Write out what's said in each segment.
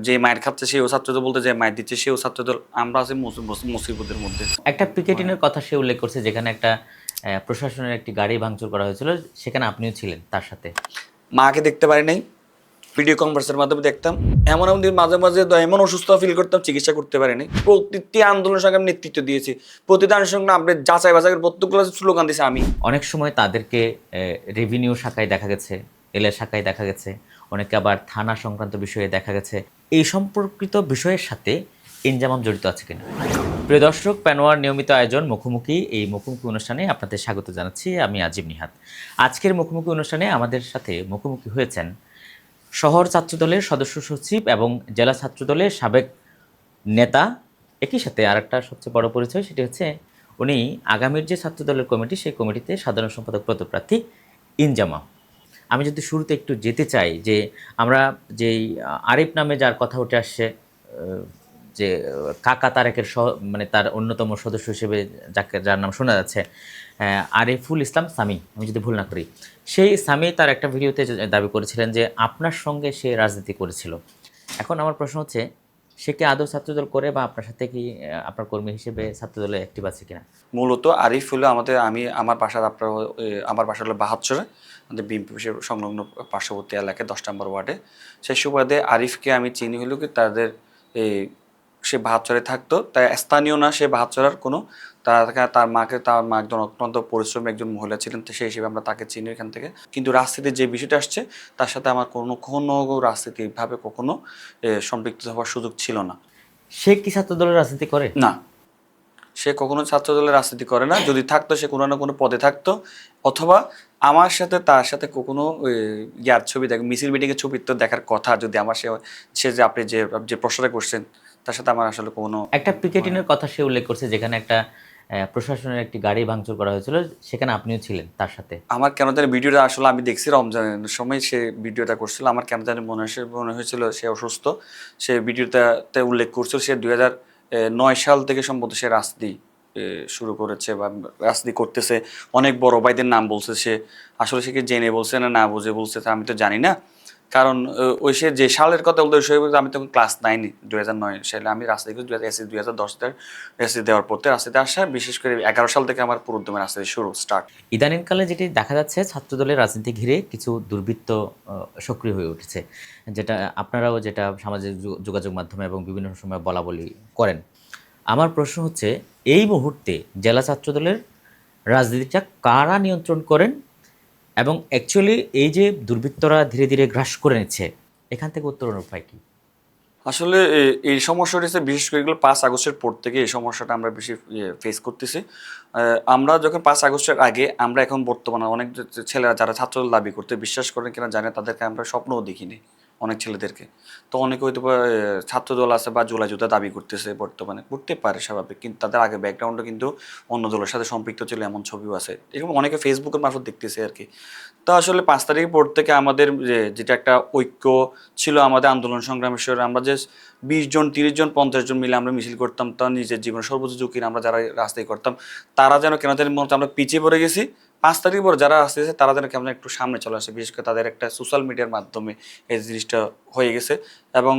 যে মায়ের খাচ্ছে সেও ছাত্রদল বলতে, যে মায়ের দিচ্ছে সেও ছাত্রদল। আমরা আছি মুসিবতের মধ্যে। একটা পিকেটিংয়ের কথা সে উল্লেখ করছে, যেখানে একটা প্রশাসনের একটি গাড়ি ভাঙচুর করা হয়েছিল, সেখানে আপনিও ছিলেন তার সাথে। মাকে দেখতে পারি নাই, ভিডিও কনফারেন্সের মাধ্যমে দেখতাম। এমন এমন দিন মাঝে মাঝে এমন অসুস্থ ফিল করতাম, চিকিৎসা করতে পারিনি। প্রতিটি আন্দোলনের সঙ্গে আমি নেতৃত্ব দিয়েছি, প্রতিটি আন্দোলনের সঙ্গে আপনি যাচাই বাছাইয়ের প্রত্যেকগুলো স্লোগান দিয়েছি আমি। অনেক সময় তাদেরকে রেভিনিউ শাখায় দেখা গেছে, এলএ শাখায় দেখা গেছে, অনেকে আবার থানা সংক্রান্ত বিষয়ে দেখা গেছে। এই সম্পর্কিত বিষয়ের সাথে ইনজামাম জড়িত আছে কিনা? প্রিয় দর্শক, প্যানোয়ার নিয়মিত আয়োজন মুখোমুখি, এই মুখোমুখি অনুষ্ঠানে আপনাদের স্বাগত জানাচ্ছি। আমি আজিব নিহাত। আজকের মুখোমুখি অনুষ্ঠানে আমাদের সাথে মুখোমুখি হয়েছেন শহর ছাত্রদলের সদস্য সচিব এবং জেলা ছাত্রদলের সাবেক নেতা। একই সাথে আরেকটা সবচেয়ে বড় পরিচয়, সেটি হচ্ছে উনি আগামীর যে ছাত্রদলের কমিটি, সেই কমিটিতে সাধারণ সম্পাদক পদপ্রার্থী ইনজামাম। আমি যদি শুরুতে একটু যেতে চাই যে আমরা যেই আরিফ নামে যার কথা উঠে আসছে, যে কাকা তারেকের মানে তার অন্যতম সদস্য হিসেবে যার নাম শোনা যাচ্ছে, আরিফুল ইসলাম সামি, আমি যদি ভুল না করি, সেই সামি তার একটা ভিডিওতে দাবি করেছিলেন যে আপনার সঙ্গে সে রাজনীতি করেছিল। এখন আমার প্রশ্ন হচ্ছে, সে কি আদৌ ছাত্রদল করে, বা আপনার সাথে কি আপনার কর্মী হিসেবে ছাত্রদলে অ্যাক্টিভ আছে কিনা? মূলত আরিফ হলো আমার বাসার আমার বাসা হলো বাহাচ্চরে, আমাদের বিএনপি সংলগ্ন পার্শ্ববর্তী এলাকায় 10 নম্বর ওয়ার্ডে। সেই সুবাদে আরিফকে আমি চিনি হলো কি তাদের এই সে বাহাচ্চরে থাকতো, তাই স্থানীয় না, সে বাহাচ্চরার কোনো তার মা একজন অত্যন্ত পরিশ্রমী একজন মহিলা ছিলেন, তো সেই হিসেবে আমরা তাকে চিনি এখান থেকে। কিন্তু রাজনীতির যে বিষয়টা আসছে, তার সাথে আমার কখনো রাজনীতিভাবে কখনো সম্পৃক্ত হওয়ার সুযোগ ছিল না। সে কি ছাত্রদলের রাজনীতি করে? না, সে কখনো ছাত্রদলের রাজনীতি করে না। যদি থাকতো সে কোনো না কোনো পদে থাকতো, অথবা আমার সাথে তার সাথে কখনো ইয়ার ছবি মিছিল মিটিংয়ের ছবি তো দেখার কথা। যদি আমার সে যে আপনি যে প্রশ্নটা করছেন, তার সাথে আমার আসলে কোনো একটা পিকেটিংয়ের কথা সে উল্লেখ করছে, যেখানে একটা প্রশাসনের একটি গাড়ি ভাঙচুর করা হয়েছিল, সেখানে আপনিও ছিলেন তার সাথে। আমার কেন জানি ভিডিওটা আসলে আমি দেখছি রমজানের সময় সে ভিডিওটা করছিল। আমার কেন জানি মনে হয়েছিল সে অসুস্থ। সে ভিডিওটাতে উল্লেখ করছিল সে 2009 সাল থেকে সম্ভবত সে রাজনীতি শুরু করেছে বা রাজনীতি করতেছে। অনেক বড় ভাইদের নাম বলছে সে। আসলে সে কি জেনে বলছে না না বুঝে বলছে তা আমি তো জানি না। কারণ ওই সে যে সালের কথা বলতে, আমি তখন ক্লাস 9, 2009 সালে আমি রাজনীতি করি। 2010 এসএসসি দেওয়ার পর রাজনীতিতে আসা, বিশেষ করে 11 সাল থেকে আমার পুরো উদ্যমের রাজনীতি শুরু স্টার্ট। ইদানিংকালে যেটি দেখা যাচ্ছে, ছাত্রদলের রাজনীতি ঘিরে কিছু দুর্বৃত্ত সক্রিয় হয়ে উঠেছে, যেটা আপনারাও যেটা সামাজিক যোগাযোগ মাধ্যমে এবং বিভিন্ন সময় বলা বলি করেন। আমার প্রশ্ন হচ্ছে, এই মুহূর্তে জেলা ছাত্রদলের রাজনীতিটা কারা নিয়ন্ত্রণ করেন, এবং অ্যাকচুয়ালি এই যে দুর্বৃত্তরা ধীরে ধীরে গ্রাস করে নিচ্ছে, এখান থেকে উত্তরণের উপায় কী? আসলে এই সমস্যাটা হচ্ছে বিশেষ করে এগুলো 5 আগস্টের পর থেকে এই সমস্যাটা আমরা বেশি ফেস করতেছি। আমরা যখন 5 আগস্টের আগে, আমরা এখন বর্তমানে অনেক ছেলেরা যারা ছাত্রদল দাবি করতে, বিশ্বাস করেন কিনা জানে, তাদেরকে আমরা স্বপ্নও দেখিনি অনেক ছেলেদেরকে। তো অনেকে হয়তো বা ছাত্রদল আছে বা জুলাই যোদ্ধা দাবি করতেছে, বর্তমানে করতে পারে স্বাভাবিক, কিন্তু তাদের আগে ব্যাকগ্রাউন্ডে কিন্তু অন্য দলের সাথে সম্পৃক্ত ছিল, এমন ছবিও আছে। এরকম অনেকে ফেসবুকের মারফত দেখতেছে আর কি। তো আসলে 5 তারিখের পর থেকে আমাদের যেটা একটা ঐক্য ছিল আমাদের আন্দোলন সংগ্রামের বিষয়ে, আমরা যে 20 জন 30 জন 50 জন মিলে আমরা মিছিল করতাম, তা নিজের জীবনের সর্বোচ্চ ঝুঁকির আমরা যারা রাস্তায় করতাম, তারা যেন কেন জানি মনে হচ্ছে আমরা পিছিয়ে পড়ে গেছি। 5 তারিখ পর যারা আসতেছে তারা যেন কেমন একটু সামনে চলে আসে, বিশেষ করে তাদের একটা সোশ্যাল মিডিয়ার মাধ্যমে এই জিনিসটা হয়ে গেছে। এবং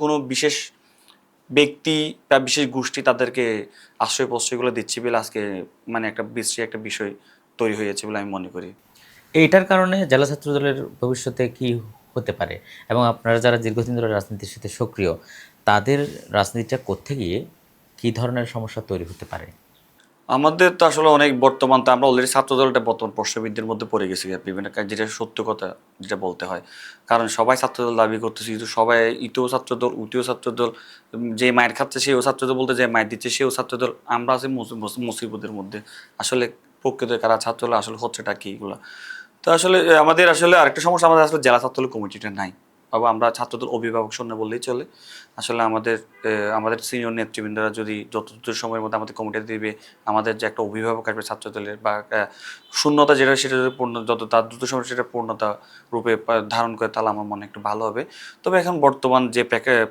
কোনো বিশেষ ব্যক্তি বা বিশেষ গোষ্ঠী তাদেরকে আশ্রয় প্রশ্রয়গুলো দিচ্ছে বলে আজকে মানে একটা বিশ্রী একটা বিষয় তৈরি হয়েছে বলে আমি মনে করি। এইটার কারণে জেলা ছাত্রদলের ভবিষ্যতে কি হতে পারে, এবং আপনারা যারা দীর্ঘদিন ধরে রাজনীতির সাথে সক্রিয়, তাদের রাজনীতিটা করতে গিয়ে কী ধরনের সমস্যা তৈরি হতে পারে? আমাদের তো আসলে অনেক বর্তমান, তো আমরা অলরেডি ছাত্রদলটা বর্তমান প্রশ্নবিদ্ধের মধ্যে পড়ে গেছি বিভিন্ন যেটা সত্য কথা যেটা বলতে হয়। কারণ সবাই ছাত্রদল দাবি করতেছে, কিন্তু সবাই ইতিও ছাত্রদল উতিও ছাত্রদল, যে মায়ের খাচ্ছে সেও ছাত্রদল বলতে, যে মায়ের দিচ্ছে সেও ছাত্রদল। আমরা আছি মুসিবতের মধ্যে। আসলে প্রকৃত কারা ছাত্রদল আসলে হচ্ছেটা কি এগুলো। তো আসলে আমাদের আসলে আরেকটা সমস্যা, আমাদের আসলে জেলা ছাত্রদল কমিটিটা নাই, বা আমরা ছাত্রদল অভিভাবক শূন্য বললেই চলে। আসলে আমাদের সিনিয়র নেতৃবৃন্দরা যদি যত দ্রুত সময়ের মধ্যে আমাদের কমিটি দিবে, আমাদের যে একটা অভিভাবক আসবে ছাত্রদলের, বা শূন্যতা যেটা সেটা যদি যত তার দ্রুত সময় সেটা পূর্ণতা রূপে ধারণ করে, তাহলে আমার মনে একটু ভালো হবে। তবে এখন বর্তমান যে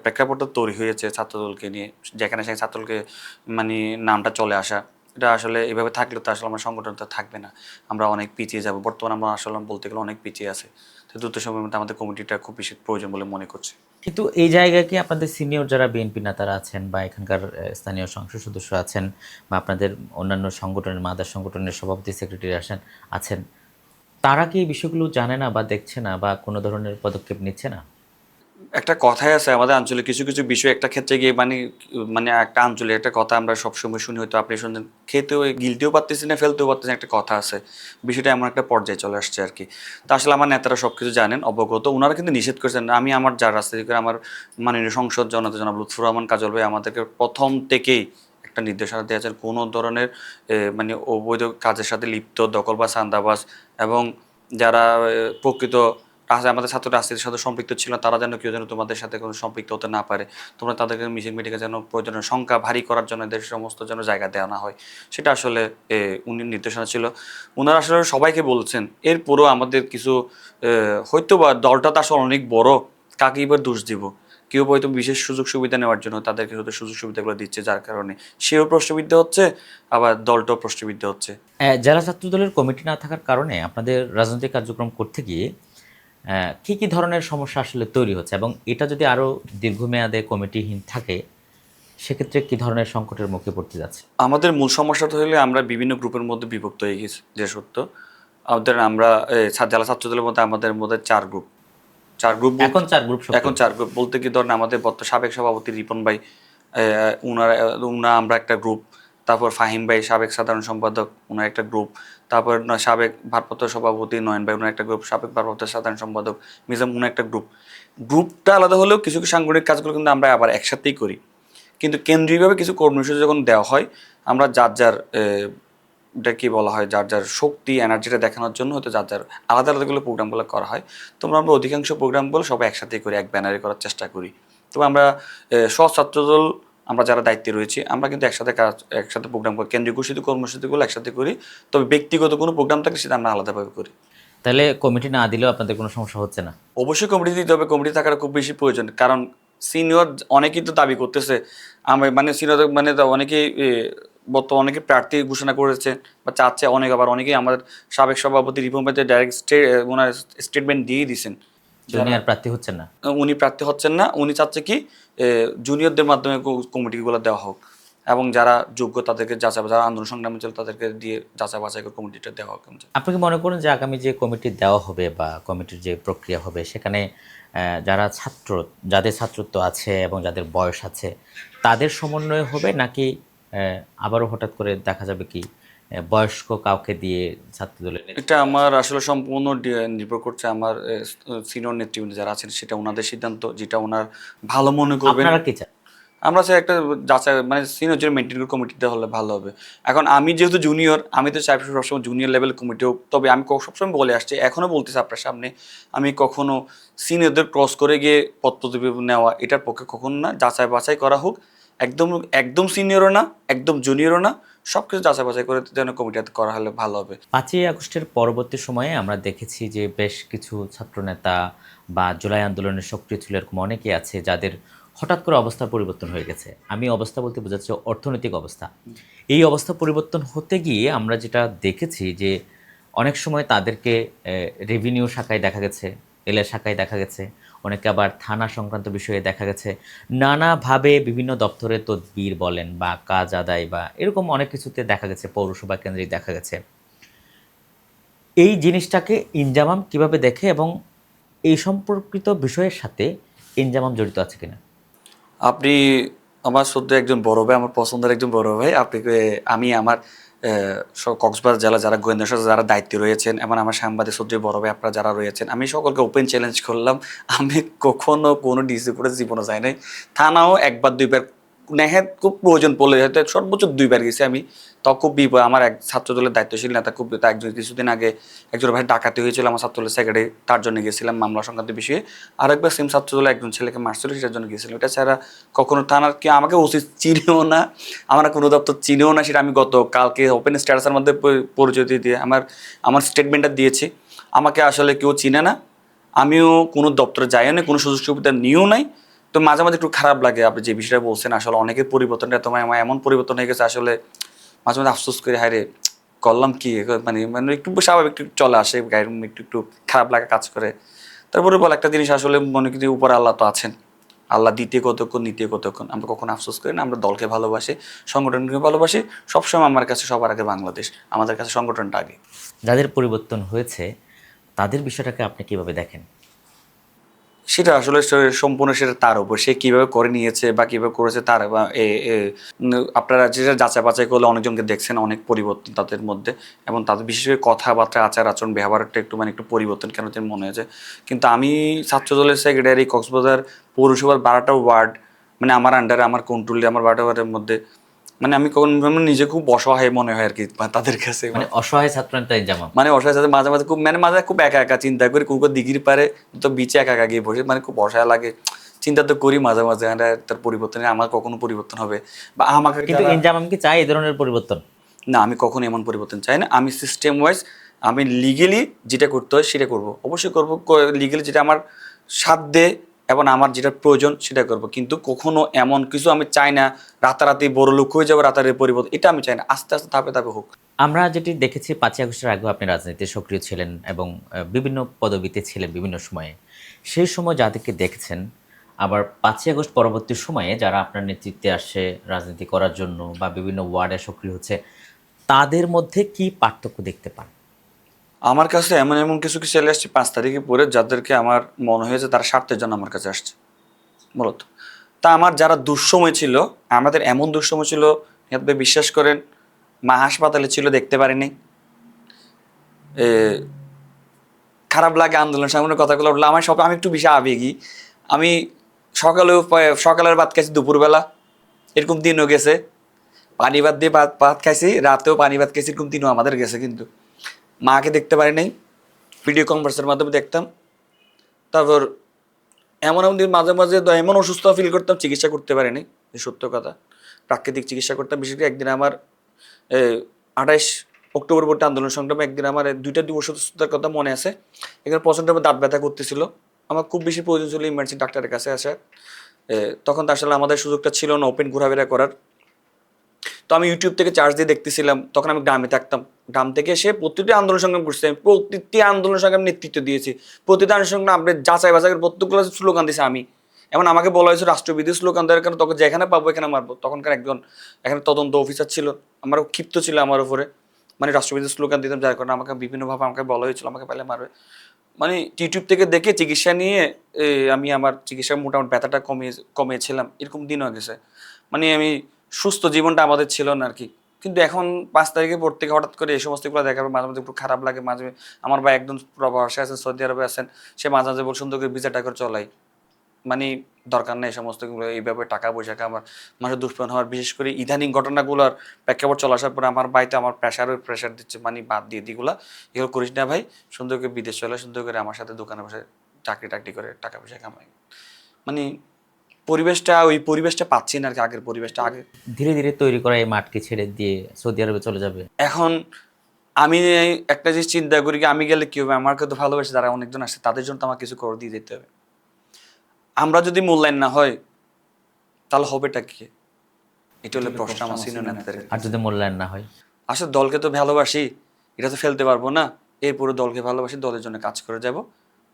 প্রেক্ষাপটটা তৈরি হয়েছে ছাত্রদলকে নিয়ে, যেখানে সেখানে ছাত্রদলকে মানে নামটা চলে আসা, এটা আসলে এভাবে থাকলে তো আসলে আমার সংগঠনটা থাকবে না। আমরা অনেক পিছিয়ে যাব। বর্তমানে আমরা আসলে বলতে গেলে অনেক পিছিয়ে আছে। তো দ্রুত সময়ের মধ্যে আমাদের কমিটিটা খুব বেশি প্রয়োজন বলে মনে করছি। কিন্তু এই জায়গায় কি আপনাদের সিনিয়র যারা বিএনপি নেতারা আছেন বা এখানকার স্থানীয় সংসদ সদস্য আছেন বা আপনাদের অন্যান্য সংগঠনের মাদার সংগঠনের সভাপতি সেক্রেটারি আছেন তারা কি এই বিষয়গুলো জানে না বা দেখছে না বা কোনো ধরনের পদক্ষেপ নিচ্ছে না? একটা কথাই আছে আমাদের আঞ্চলিক কিছু কিছু বিষয় একটা ক্ষেত্রে গিয়ে মানে মানে একটা আঞ্চলিক একটা কথা আমরা সবসময় শুনি, হয়তো আপনি শুনছেন, খেতেও গিলতেও পারতেছি না, ফেলতেও পারতেছি না, একটা কথা আছে। বিষয়টা এমন একটা পর্যায়ে চলে আসছে আর কি। তা আসলে আমার নেতারা সব কিছু জানেন, অবগত, ওনারা কিন্তু নিষেধ করেছেন। আমি আমার যার রাজনীতি করে আমার মাননীয় সংসদ জনাব লুৎফুর রহমান কাজল ভাই আমাদেরকে প্রথম থেকেই একটা নির্দেশনা দিয়েছেন, কোনো ধরনের মানে অবৈধ কাজের সাথে লিপ্ত দখল বা চাঁদাবাজ এবং যারা প্রকৃত আমাদের ছাত্র রাজনীতির সাথে সম্পৃক্ত ছিল তারা যেন কেউ যেন তোমাদের সাথে কোনো সম্পৃক্ত হতে না পারে, তোমরা তাদেরকে মিছিল মিটিংয়ে যেন প্রয়োজনীয় সংখ্যা ভারী করার জন্য এদের সমস্ত যেন জায়গা দেওয়া না হয়, সেটা আসলে উনি নির্দেশনা ছিল। ওনারা আসলে সবাইকে বলছেন। এরপরও আমাদের কিছু হয়তো বা দলটা তো আসলে অনেক বড়, কাকে এবার দোষ দিব? কেউ হয়তো বিশেষ সুযোগ সুবিধা নেওয়ার জন্য তাদেরকে হয়তো সুযোগ সুবিধাগুলো দিচ্ছে, যার কারণে সেও প্রশ্নবিদ্ধ হচ্ছে, আবার দলটাও প্রশ্নবিদ্ধ হচ্ছে। জেলা ছাত্র দলের কমিটি না থাকার কারণে আপনাদের রাজনৈতিক কার্যক্রম করতে গিয়ে কী কী ধরনের সমস্যা আসলে তৈরি হচ্ছে এবং এটা যদি আরও দীর্ঘমেয়াদে কমিটিহীন থাকে সেক্ষেত্রে কী ধরনের সংকটের মুখে পড়তে যাচ্ছে? আমাদের মূল সমস্যাটা হলে আমরা বিভিন্ন গ্রুপের মধ্যে বিভক্ত হয়ে গেছি, যে সত্য। আমরা জেলা ছাত্র দলের মধ্যে আমাদের মধ্যে 4 গ্রুপ। 4 গ্রুপ এখন 4 গ্রুপ এখন সক্রিয়। 4 গ্রুপ বলতে কি ধরেন আমাদের সাবেক সভাপতি রিপন ভাই, আমরা একটা গ্রুপ। তারপর ফাহিম ভাই সাবেক সাধারণ সম্পাদক, ওনার একটা গ্রুপ। তারপর সাবেক ভারপ্রাপ্ত সভাপতি নয়ন ভাই, ওনার একটা গ্রুপ। সাবেক ভারপ্রাপ্ত সাধারণ সম্পাদক মিজাম, ওনার একটা গ্রুপ। গ্রুপটা আলাদা হলেও কিছু কিছু সাংগঠনিক কাজগুলো কিন্তু আমরা আবার একসাথেই করি। কিন্তু কেন্দ্রীয়ভাবে কিছু কর্মসূচি যখন দেওয়া হয়, আমরা যার যার এটা কি বলা হয়, যার যার শক্তি এনার্জিটা দেখানোর জন্য হয়তো যার যার আলাদা আলাদাগুলো প্রোগ্রামগুলো করা হয়। তোমরা আমরা অধিকাংশ প্রোগ্রামগুলো সবাই একসাথেই করি, এক ব্যানারে করার চেষ্টা করি। তবে আমরা ছাত্রদল আমরা যারা দায়িত্বে রয়েছি আমরা কিন্তু একসাথে প্রোগ্রাম করি, কেন্দ্রীয় ঘোষিত কর্মসূচিগুলো একসাথে করি। তবে ব্যক্তিগত কোনো প্রোগ্রাম থাকলে সেটা আমরা আলাদাভাবে করি। তাহলে কমিটি না দিলেও আপনাদের কোনো সমস্যা হচ্ছে না? অবশ্যই কমিটি দিতে হবে, কমিটি থাকার খুব বেশি প্রয়োজন। কারণ সিনিয়র অনেকেই তো দাবি করতেছে, আমি মানে সিনিয়র মানে অনেকেই বর্তমানে অনেকে প্রার্থী ঘোষণা করেছে বা চাচ্ছে, আবার অনেকেই আমাদের সাবেক সভাপতি রিপন ভাই ডাইরেক্ট ওনার স্টেটমেন্ট দিয়ে দিয়েছেন। জুনিয়র প্রার্থী হচ্ছেন না? উনি প্রার্থী হচ্ছেন না, উনি চাচ্ছে কি জুনিয়রদের মাধ্যমে কমিটিগুলো দেওয়া হোক এবং যারা যোগ্য তাদেরকে যারা আন্দোলন সংগ্রামে চলে তাদেরকে দিয়ে যাচাই বাছাই করে কমিটিটা দেওয়া হোক। আপনি কি মনে করেন যে আগামী যে কমিটি দেওয়া হবে বা কমিটির যে প্রক্রিয়া হবে সেখানে যাদের ছাত্রত্ব আছে এবং যাদের বয়স আছে তাদের সমন্বয় হবে নাকি আবারও হঠাৎ করে দেখা যাবে কি বয়স্ক কাউকে দিয়ে ছাত্রদলের এটা আমার আসলে সম্পূর্ণ নির্ভর করছে আমার সিনিয়র নেতৃবৃন্দ যারা আছেন, সেটা ওনাদের সিদ্ধান্ত, যেটা ওনার ভালো মনে করবেন। আপনারা কি চান? আমরা চাই একটা যাচাই মানে সিনিয়র যে মেনটেন কমিটিতে হলে ভালো হবে। এখন আমি যেহেতু জুনিয়র, আমি তো চাই সবসময় জুনিয়র লেভেল কমিটি হোক। তবে আমি সবসময় বলে আসছি, এখনও বলতেছি আপনার সামনে, আমি কখনো সিনিয়রদের ক্রস করে গিয়ে পদ পদবি নেওয়া এটার পক্ষে কখনো না। যাচাই বাছাই করা হোক, একদম একদম সিনিয়রও না, একদম জুনিয়রও না, সব কিছু যাচাই বাছাই করে যেন কমিটিতে করা হলে ভালো হবে। 5ই আগস্টের পরবর্তী সময়ে আমরা দেখেছি যে বেশ কিছু ছাত্রনেতা বা জুলাই আন্দোলনের সক্রিয় ছিল এরকম অনেকেই আছে যাদের হঠাৎ করে অবস্থার পরিবর্তন হয়ে গেছে। আমি অবস্থা বলতে বোঝাচ্ছি অর্থনৈতিক অবস্থা। এই অবস্থা পরিবর্তন হতে গিয়ে আমরা যেটা দেখেছি যে অনেক সময় তাদেরকে রেভিনিউ শাখায় দেখা গেছে, এলএ শাখায় দেখা গেছে, অনেকে আবার থানা সংক্রান্ত বিষয়ে দেখা গেছে। নানাভাবে বিভিন্ন দপ্তরে তদবির বলেন বা কাজ আদায় বা এরকম অনেক কিছুতে দেখা গেছে, পৌরসভা কেন্দ্রিক দেখা গেছে। এই জিনিসটাকে ইনজামাম কিভাবে দেখে এবং এই সম্পর্কিত বিষয়ের সাথে ইনজামাম জড়িত আছে কিনা? আপনি আমার শ্রদ্ধেয় একজন বড় ভাই, আমার পছন্দের একজন বড় ভাই। আমি আমার কক্সবাজার জেলা যারা গোয়েন্দা শাখা যারা দায়িত্বে রয়েছেন এবং আমার সাংবাদিক শ্রদ্ধেয় বড় ভাই আপনারা যারা রয়েছেন, আমি সকলকে ওপেন চ্যালেঞ্জ করলাম, আমি কখনো কোনো ডিসি করে জীবনে যাই নাই। থানাও একবার দুইবার নেহাত খুব প্রয়োজন পড়লে হয়তো সর্বোচ্চ 2বার গেছি আমি। তখন খুব বিপদ, আমার এক ছাত্রদলের দায়িত্বশীল নেতা খুব একজন কিছুদিন আগে একজন ভাই ডাকাতি হয়েছিল আমার ছাত্রদলের সেক্রেটারি, তার জন্য গেছিলাম মামলা সংক্রান্ত বিষয়ে। আরেকবার সেম ছাত্রদলের একজন ছেলেকে মারছিল, সেটার জন্য গেছিলাম। এটা ছাড়া কখনো থানার কি আমাকে উচিত চিনেও না, আমার কোনো দপ্তর চিনেও না, সেটা আমি গত কালকে ওপেন স্ট্যাটাসের মধ্যে পরিচয় দিয়ে আমার স্টেটমেন্টটা দিয়েছি। আমাকে আসলে কেউ চিনে না, আমিও কোনো দপ্তরে যাইও না, কোনো সুযোগ সুবিধা নিয়েও নাই। তো মাঝে মাঝে একটু খারাপ লাগে আপনি যে বিষয়টা বলছেন, আসলে অনেকের পরিবর্তনটা তোমার আমার এমন পরিবর্তন হয়ে গেছে, আসলে মাঝে মাঝে আফসোস করে, হায় রে করলাম কি, মানে মানে একটু স্বাভাবিক একটু চলে আসে গায়ের একটু একটু খারাপ লাগা কাজ করে। তারপরে বল একটা জিনিস আসলে মনে করি উপরে আল্লাহ তো আছেন, আল্লাহ দিতে কতক্ষণ নিতে কতক্ষণ, আমরা কখনো আফসোস করি না। আমরা দলকে ভালোবাসি, সংগঠনকে ভালোবাসি। সবসময় আমার কাছে সবার আগে বাংলাদেশ, আমাদের কাছে সংগঠনটা আগে। যাদের পরিবর্তন হয়েছে তাদের বিষয়টাকে আপনি কিভাবে দেখেন? সেটা আসলে সম্পূর্ণ সেটা তার উপর, সে কিভাবে করে নিয়েছে বা কিভাবে করেছে তার বা আপনারা যেটা যাচাই বাছাই করলে অনেকজনকে দেখছেন অনেক পরিবর্তন তাদের মধ্যে, এবং তাদের বিশেষ করে কথাবার্তা, আচার আচরণ, ব্যবহারটা একটু পরিবর্তন কেন যেন মনে হয়েছে। কিন্তু আমি ছাত্রদলের সেক্রেটারি, কক্সবাজার পৌরসভার 12টা ওয়ার্ড, মানে আমার আন্ডারে, আমার কন্ট্রোলে, আমার 12টা ওয়ার্ডের মধ্যে, মানে আমি কখন নিজে খুব অসহায় মনে হয় আর কি তাদের কাছে। মানে অসহায় ছাত্র নেতা ইনজামাম। মানে অসহায় সাথে মাঝে মাঝে খুব, মানে মাঝে খুব একা একা চিন্তা করি, কোন দিঘির পারে তো বিচে একা একা গিয়ে বসে, মানে খুব অসহায় লাগে। চিন্তা তো করি মাঝে মাঝে, তার পরিবর্তনে আমার কখনো পরিবর্তন হবে বা আমাকে। কিন্তু ইনজামাম কি চায় এই ধরনের পরিবর্তন? না, আমি কখনো এমন পরিবর্তন চাই না। আমি সিস্টেম ওয়াইজ, আমি লিগেলি যেটা করতে হয় সেটা করব, অবশ্যই করব। লিগেলি যেটা আমার সাধ্যে এবং আমার যেটা প্রয়োজন সেটা করব, কিন্তু কখনো এমন কিছু আমি চাই না রাতারাতি বড় লোক হয়ে যাবো, রাতারাতি পরিবর্তন, এটা আমি চাই না। আস্তে আস্তে ধাপে ধাপে হোক। আমরা যেটি দেখেছি 5ই আগস্টের আগেও আপনি রাজনীতিতে সক্রিয় ছিলেন এবং বিভিন্ন পদবিতে ছিলেন বিভিন্ন সময়ে। সেই সময় যাদেরকে দেখেছেন, আবার 5ই আগস্ট পরবর্তী সময়ে যারা আপনার নেতৃত্বে আসে রাজনীতি করার জন্য বা বিভিন্ন ওয়ার্ডে সক্রিয় হচ্ছে, তাদের মধ্যে কি পার্থক্য দেখতে পান? আমার কাছে এমন এমন কিছু কিছু ছেলে আসছে 5 তারিখে পরে, যাদেরকে আমার মনে হয়েছে তারা স্বার্থের জন্য আমার কাছে আসছে মূলত। তা আমার যারা দুঃসময় ছিল, আমাদের এমন দুঃসময় ছিল, আপনি বিশ্বাস করেন, মা হাসপাতালে ছিল, দেখতে পারিনি। এ, খারাপ লাগে আন্দোলন সামনে কথাগুলো উঠলো আমার সব, আমি একটু বেশি আবেগী। আমি সকালের ভাত খাইছি দুপুরবেলা, এরকম দিনও গেছে। পানি ভাত দিয়ে ভাত ভাত খাইছি, রাতেও পানি ভাত খাইছি, এরকম দিনও আমাদের গেছে। কিন্তু মাকে দেখতে পারি নাই, ভিডিও কনফারেন্সের মাধ্যমে দেখতাম। তারপর এমন এমন দিন মাঝে মাঝে এমন অসুস্থ ফিল করতাম, চিকিৎসা করতে পারিনি, সত্য কথা। প্রাকৃতিক চিকিৎসা করতাম। বিশেষ করে একদিন আমার 28 অক্টোবর পর্যন্ত আন্দোলন সংগ্রামে একদিন আমার 2টা অসুস্থতার কথা মনে আছে। এখানে প্রচণ্ড দাঁত ব্যথা করতেছিল, আমার খুব বেশি প্রয়োজন ছিল ইমার্জেন্সি ডাক্তারের কাছে আসার। তখন তো আসলে আমাদের সুযোগটা ছিল না ওপেন ঘোরাফেরা করার। তো আমি ইউটিউব থেকে চার্জ দিয়ে দেখতেছিলাম, তখন আমি গ্রামে থাকতাম। গ্রাম থেকে এসে প্রতিটি আন্দোলন সংগ্রাম করছি, আমি প্রতিটি আন্দোলন সংগ্রাম নেতৃত্ব দিয়েছি। প্রতিটি আন্দোলন সংগ্রাম আপনি যাচাই বাছাই প্রত্যেকগুলো স্লোগান দিয়েছি আমি। এমন আমাকে বলা হয়েছে রাষ্ট্রবিধি স্লোগান দেওয়ার কারণে, তখন যেখানে পাবো এখানে মারবো। তখনকার একজন এখানে তদন্ত অফিসার ছিল, আমারও ক্ষিপ্ত ছিল আমার উপরে, মানে রাষ্ট্রবিধি স্লোগান দিতাম, যার কারণে আমাকে বিভিন্নভাবে আমাকে বলা হয়েছিল আমাকে পেলে মারবে। মানে ইউটিউব থেকে দেখে চিকিৎসা নিয়ে আমি আমার চিকিৎসা মোটামুটি ব্যথাটা কমিয়েছিলাম, এরকম দিন হয়ে গেছে। মানে আমি সুস্থ জীবনটা আমাদের ছিল না আর কি। কিন্তু এখন 5 তারিখের পর থেকে হঠাৎ করে এই সমস্তগুলো দেখার পর মাঝে মাঝে একটু খারাপ লাগে। মাঝে আমার ভাই একদম প্রবাসে আছেন, সৌদি আরবে আছেন, সে মাঝে মাঝে বল সুন্দর করে ভিসাটা করে চলাই, মানে দরকার নেই এই সমস্তগুলো, এইভাবে টাকা পয়সা আমার মানুষের দুষ্প্রাণ হওয়ার। বিশেষ করে ইদানিং ঘটনাগুলোর প্রেক্ষাপট চলে আসার পরে আমার ভাইতে আমার প্রেশার দিচ্ছে, মানে বাদ দিয়ে দিগুলা, এগুলো করিস না ভাই, সুন্দর করে বিদেশ চলে, সুন্দর করে আমার সাথে দোকানে বসে চাকরি টাকরি করে টাকা পয়সা কামাই। মানে ওই পরিবেশটা পাচ্ছি না আর কি, আগের পরিবেশটা। আগে ধীরে ধীরে তৈরি করা এই মাঠকে ছেড়ে দিয়ে সৌদি আরবে চলে যাবে। এখন আমি একটা জিনিস চিন্তা করি, কি আমি গেলে কি হবে, আমাকে তো ভালোবাসে যারা অনেকজন আসছে, তাদের জন্য তো আমার কিছু করে দিয়ে যেতে হবে। আমরা যদি মূল্যায়ন না হয় তাহলে হবেটা কি? এটা হলো প্রশ্ন আমার সিনিয়র নেতাদের। আর যদি মূল্যায়ন না হয়? আসলে দলকে তো ভালোবাসি, এটা তো ফেলতে পারবো না। এরপরে দলকে ভালোবাসি, দলের জন্য কাজ করে যাব,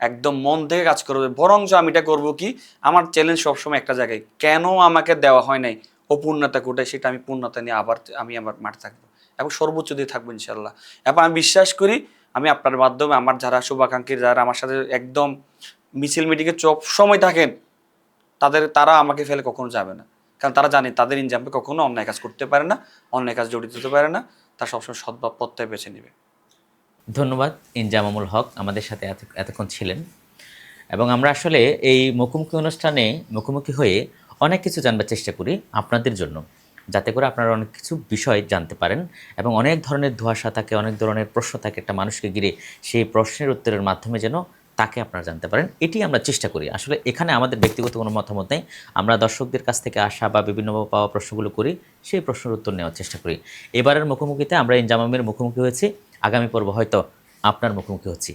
একদম মন থেকে কাজ করবে। বরঞ্চ আমি এটা করবো কি, আমার চ্যালেঞ্জ সবসময় একটা জায়গায়, কেন আমাকে দেওয়া হয় নাই অপূর্ণতা কোটায়, সেটা আমি পূর্ণতা নিয়ে আবার আমি আমার মাঠে থাকবো এবং সর্বোচ্চ দিয়ে থাকবো ইনশাল্লাহ। এবং আমি বিশ্বাস করি আমি আপনার মাধ্যমে আমার যারা শুভাকাঙ্ক্ষী, যারা আমার সাথে একদম মিছিল মিটিংয়ে সব সময় থাকেন, তারা আমাকে ফেলে কখনো যাবে না। কারণ তারা জানে তাদের ইনজামে কখনো অন্যায় কাজ করতে পারে না, অন্যায় কাজ জড়িত হতে পারে না, তারা সবসময় সদ্ভাব পথটাই বেছে নেবে। ধন্যবাদ। ইনজামামুল হক আমাদের সাথে এতক্ষণ ছিলেন এবং আমরা আসলে এই মুখোমুখি অনুষ্ঠানে মুখোমুখি হয়ে অনেক কিছু জানবার চেষ্টা করি আপনাদের জন্য, যাতে করে আপনারা অনেক কিছু বিষয় জানতে পারেন এবং অনেক ধরনের ধোঁয়াশা থাকে, অনেক ধরনের প্রশ্ন থাকে একটা মানুষকে ঘিরে, সেই প্রশ্নের উত্তরের মাধ্যমে যেন তাকে আপনারা জানতে পারেন, এটি আমরা চেষ্টা করি। আসলে এখানে আমাদের ব্যক্তিগত কোনো মতামত নেই, আমরা দর্শকদের কাছ থেকে আসা বা বিভিন্ন পাওয়া প্রশ্নগুলো করি, সেই প্রশ্নের উত্তর নেওয়ার চেষ্টা করি। এবারের মুখোমুখিতে আমরা ইনজামামের মুখোমুখি হয়েছি, আগামী পর্ব হয়তো আপনার মুখোমুখি হচ্ছি।